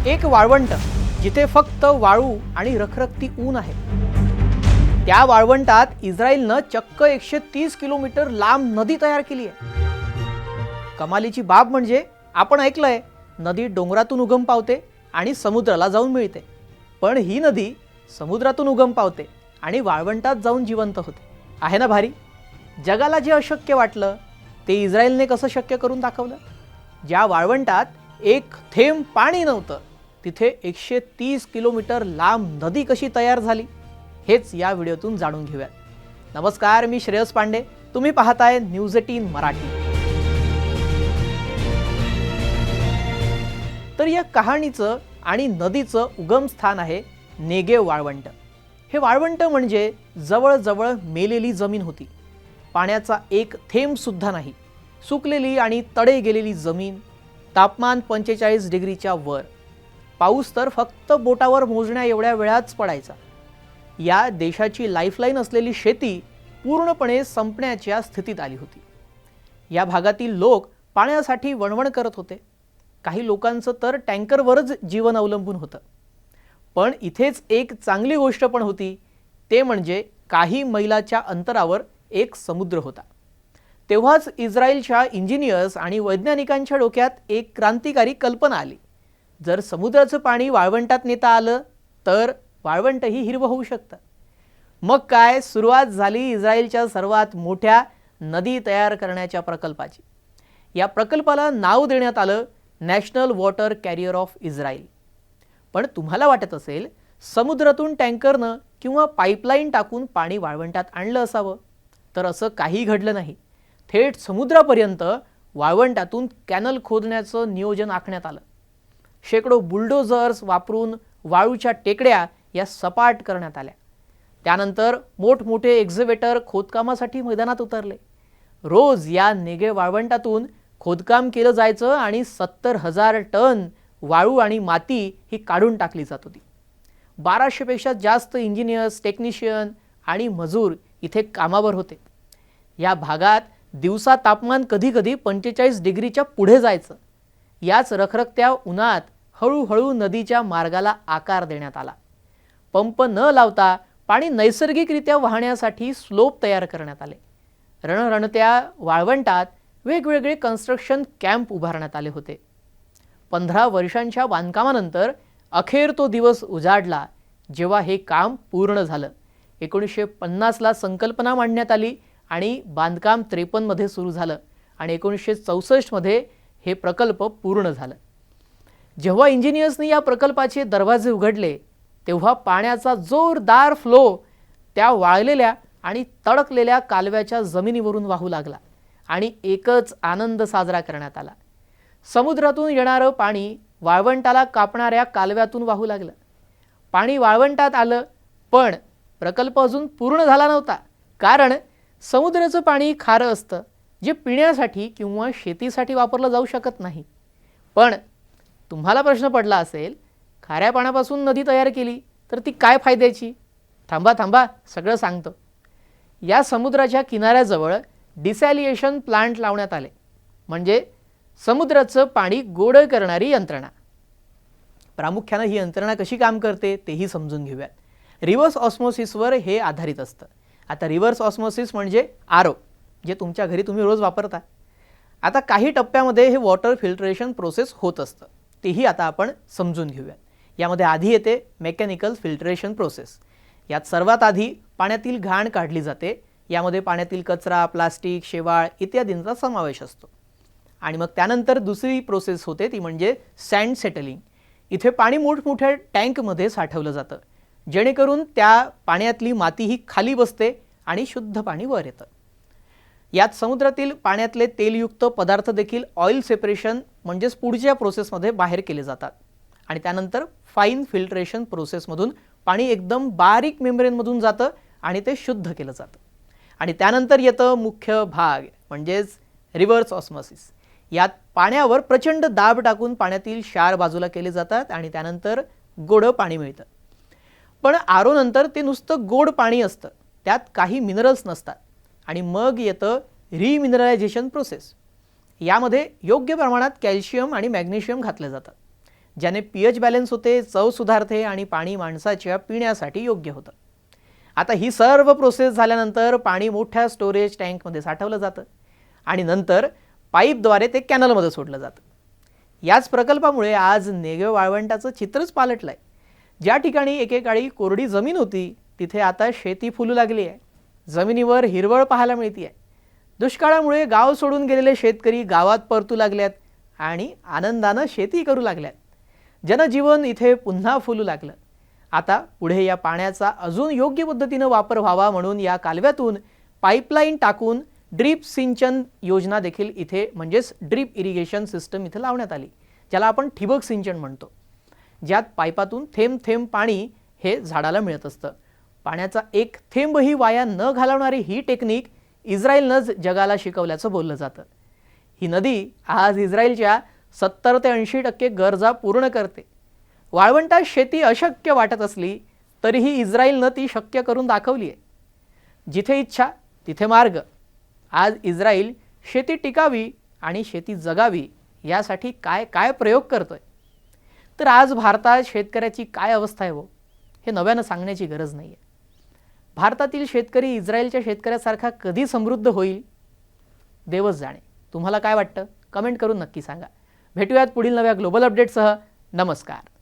एक वाळवंट जिथे फक्त वाळू आणि रखरखती ऊन आहे, त्या वाळवंटात इस्रायलनं चक्क 130 किलोमीटर लांब नदी तयार केली आहे। कमालीची बाब म्हणजे आपण ऐकलंय नदी डोंगरातून उगम पावते आणि समुद्राला जाऊन मिळते, पण ही नदी समुद्रातून उगम पावते आणि वाळवंटात जाऊन जिवंत होते। आहे ना भारी? जगाला जे अशक्य वाटलं ते इस्रायलने कसं शक्य करून दाखवलं। ज्या वाळवंटात एक थेंब पाणी नव्हतं तिथे 130 किलोमीटर लांब नदी कशी तयार झाली, हेच या व्हिडिओतून जाणून घेऊयात। नमस्कार, मी श्रेयस पांडे, तुम्ही पाहताय न्यूज 18 मराठी। तर या कहाणीचं आणि नदीचं उगम स्थान आहे नेगेव वाळवंट। हे वाळवंट म्हणजे जवळजवळ मेलेली जमीन होती। पाण्याचा एक थेंब सुद्धा नाही, सुकलेली आणि तडे गेलेली जमीन, तापमान 45 डिग्रीच्या वर, पाऊस तर फक्त बोटावर मोजण्या एवढ्या वेळाच पडायचा। या देशाची लाईफलाईन असलेली शेती पूर्णपणे संपण्याच्या स्थितीत आली होती। या भागातील लोक पाण्यासाठी वणवण करत होते। काही लोकांचं तर टँकरवरच जीवन अवलंबून होतं। पण इथेच एक चांगली गोष्ट पण होती, ते म्हणजे काही मैलाच्या अंतरावर एक समुद्र होता। तेव्हाच इस्रायलच्या इंजिनियर्स आणि वैज्ञानिकांच्या डोक्यात एक क्रांतिकारी कल्पना आली। जर समुद्राचं पाणी वाळवंटात नेता आलं तर वाळवंटही हिरवं होऊ शकतं। मग काय, सुरुवात झाली इस्रायलच्या सर्वात मोठ्या नदी तयार करण्याच्या प्रकल्पाची। या प्रकल्पाला नाव देण्यात आलं national water carrier of Israel. पण तुम्हाला वाटत असेल समुद्रातून टँकरनं किंवा पाईपलाईन टाकून पाणी वाळवंटात आणलं असावं, तर असं काही घडलं नाही। थेट समुद्रापर्यंत वाळवंटातून कॅनल खोदण्याचं नियोजन आखण्यात आलं। शेकडो बुलडोझर्स वापरून वाळूच्या टेकड्या या सपाट करण्यात आल्या। त्यानंतर मोठमोठे एक्झिवेटर खोदकामासाठी मैदानात उतरले। रोज या नेगेव वाळवंटातून खोदकाम केलं जायचं आणि 70,000 टन वाळू आणि माती ही काढून टाकली जात होती। 1200 पेक्षा जास्त इंजिनियर्स, टेक्निशियन आणि मजूर इथे कामावर होते। या भागात दिवसा तापमान कधीकधी 45 डिग्रीच्या पुढे जायचं। याच रखरखत्या उन्हात हळूहळू नदीच्या मार्गाला आकार देण्यात आला। पंप न लावता पाणी नैसर्गिकरित्या वाहण्यासाठी स्लोप तयार करण्यात आले। रणरणत्या वाळवंटात वेगवेगळे कन्स्ट्रक्शन कॅम्प उभारण्यात आले होते। 15 वर्षांच्या बांधकामानंतर अखेर तो दिवस उजाडला जेव्हा हे काम पूर्ण झालं। 1950ला संकल्पना मांडण्यात आली आणि बांधकाम 53 मध्ये सुरू झालं आणि 1964 मध्ये हे प्रकल्प पूर्ण झालं। जेव्हा इंजिनियर्सनी या प्रकल्पाचे दरवाजे उघडले तेव्हा पाण्याचा जोरदार फ्लो त्या वाळलेल्या आणि तडकलेल्या कालव्याच्या जमिनीवरून वाहू लागला आणि एकच आनंद साजरा करण्यात आला। समुद्रातून येणारं पाणी वाळवंटाला कापणाऱ्या कालव्यातून वाहू लागलं। पाणी वाळवंटात आलं, पण प्रकल्प अजून पूर्ण झाला नव्हता, कारण समुद्राचं पाणी खारं असतं, जे पिण्यासाठी किंवा शेतीसाठी वापरलं जाऊ शकत नाही। पण तुम्हाला प्रश्न पडला असेल, खाऱ्या पाण्यापासून नदी तयार केली तर ती काय फायद्याची? थांबा, सगळं सांगतो। या समुद्राच्या किनाऱ्याजवळ डिसॅलिएशन प्लांट लावण्यात आले, म्हणजे समुद्राचं पाणी गोड करणारी यंत्रणा। प्रामुख्यानं ही यंत्रणा कशी काम करते तेही समजून घेऊयात। रिव्हर्स ऑस्मोसिसवर हे आधारित असतं। आता रिव्हर्स ऑस्मोसिस म्हणजे आरो, जे तुमच्या घरी तुम्ही रोज वापरता। आता काही टप्प्यामध्ये हे वॉटर फिल्ट्रेशन प्रोसेस होत असतं, तेही आता आपण समजून घेऊयात। यामध्ये आधी येते मेकॅनिकल फिल्ट्रेशन प्रोसेस। यात सर्वात आधी पाण्यातील घाण काढली जाते। यामध्ये पाण्यातील कचरा, प्लास्टिक, शेवाळ इत्यादींचा समावेश असतो। आणि मग त्यानंतर दुसरी प्रोसेस होते, ती म्हणजे सँड सेटलिंग। इथे पाणी मोठमोठ्या टँकमध्ये साठवलं जातं, जेणेकरून त्या पाण्यातली माती ही खाली बसते आणि शुद्ध पाणी वर येतं। यात समुद्रातील पाण्यातले तेलयुक्त पदार्थ देखील ऑइल सेपरेशन म्हणजेच पुढच्या प्रोसेसमध्ये बाहेर केले जातात आणि त्यानंतर फाईन फिल्ट्रेशन प्रोसेसमधून पाणी एकदम बारीक मेम्ब्रेनमधून जातं आणि ते शुद्ध केलं जातं। आणि त्यानंतर येतं मुख्य भाग, म्हणजेच रिव्हर्स ऑस्मोसिस। यात पाण्यावर प्रचंड दाब टाकून पाण्यातील क्षार बाजूला केले जातात आणि त्यानंतर गोड पाणी मिळतं। पण आरो नंतर ते नुसतं गोड पाणी असतं, त्यात काही मिनरल्स नसतात। आणि मग येतं रिमिनरलायझेशन प्रोसेस। यामध्ये योग्य प्रमाणात कॅल्शियम आणि मॅग्नेशियम घातले जातात। ज्याने पीएच बॅलन्स होते, चव सुधारते आणि पाणी माणसाच्या पिण्यासाठी योग्य होतं. आता ही सर्व प्रोसेस झाल्यानंतर पाणी मोठ्या स्टोरेज टँकमध्ये साठवलं जातं आणि नंतर पाईपद्वारे ते कॅनलमध्ये सोडलं जातं. याच प्रकल्पामुळे आज नेगेव वाळवंटाचं चित्रच पालटलं आहे. ज्या ठिकाणी एकेकाळी कोरडी जमीन होती तिथे आता शेती फुलू लागली आहे. जमिनीवर हिरवळ पाहायला मिळते आहे. दुष्काळामुळे गाव सोडून गेलेले शेतकरी गावात परतू लागल्यात आणि आनंदानं शेती करू लागल्यात. जनजीवन इथे पुन्हा फुलू लागलं. आता पुढे या पाण्याचा अजून योग्य पद्धतीनं वापर व्हावा म्हणून या कालव्यातून पाईपलाईन टाकून ड्रीप सिंचन योजना देखील इथे म्हणजेच ड्रीप इरिगेशन सिस्टम इथे लावण्यात आली, ज्याला आपण ठिबक सिंचन म्हणतो, ज्यात पाईपातून थेंब थेंब पाणी हे झाडाला मिळत असतं. पाण्याचा एक थेंबही वाया न घालवणारी ही टेक्निक इस्रायलनंच जगाला शिकवल्याचं बोललं जातं. ही नदी आज इस्रायलच्या 70 ते 80% गरजा पूर्ण करते. वाळवंटात शेती अशक्य वाटत असली तरीही इस्रायलनं ती शक्य करून दाखवली आहे. जिथे इच्छा तिथे मार्ग. आज इस्रायल शेती टिकावी आणि शेती जगावी यासाठी काय काय प्रयोग करतोय. तर आज भारतात शेतकऱ्याची काय अवस्था आहे हे नव्यानं सांगण्याची गरज नाही आहे. भारतातील शेतकरी इस्रायलच्या शेतकऱ्यासारखा कधी समृद्ध होईल देवच जाणे. तुम्हाला काय वाटतं? कमेंट करून नक्की सांगा. भेटूयात पुढील नव्या ग्लोबल अपडेटसह. नमस्कार.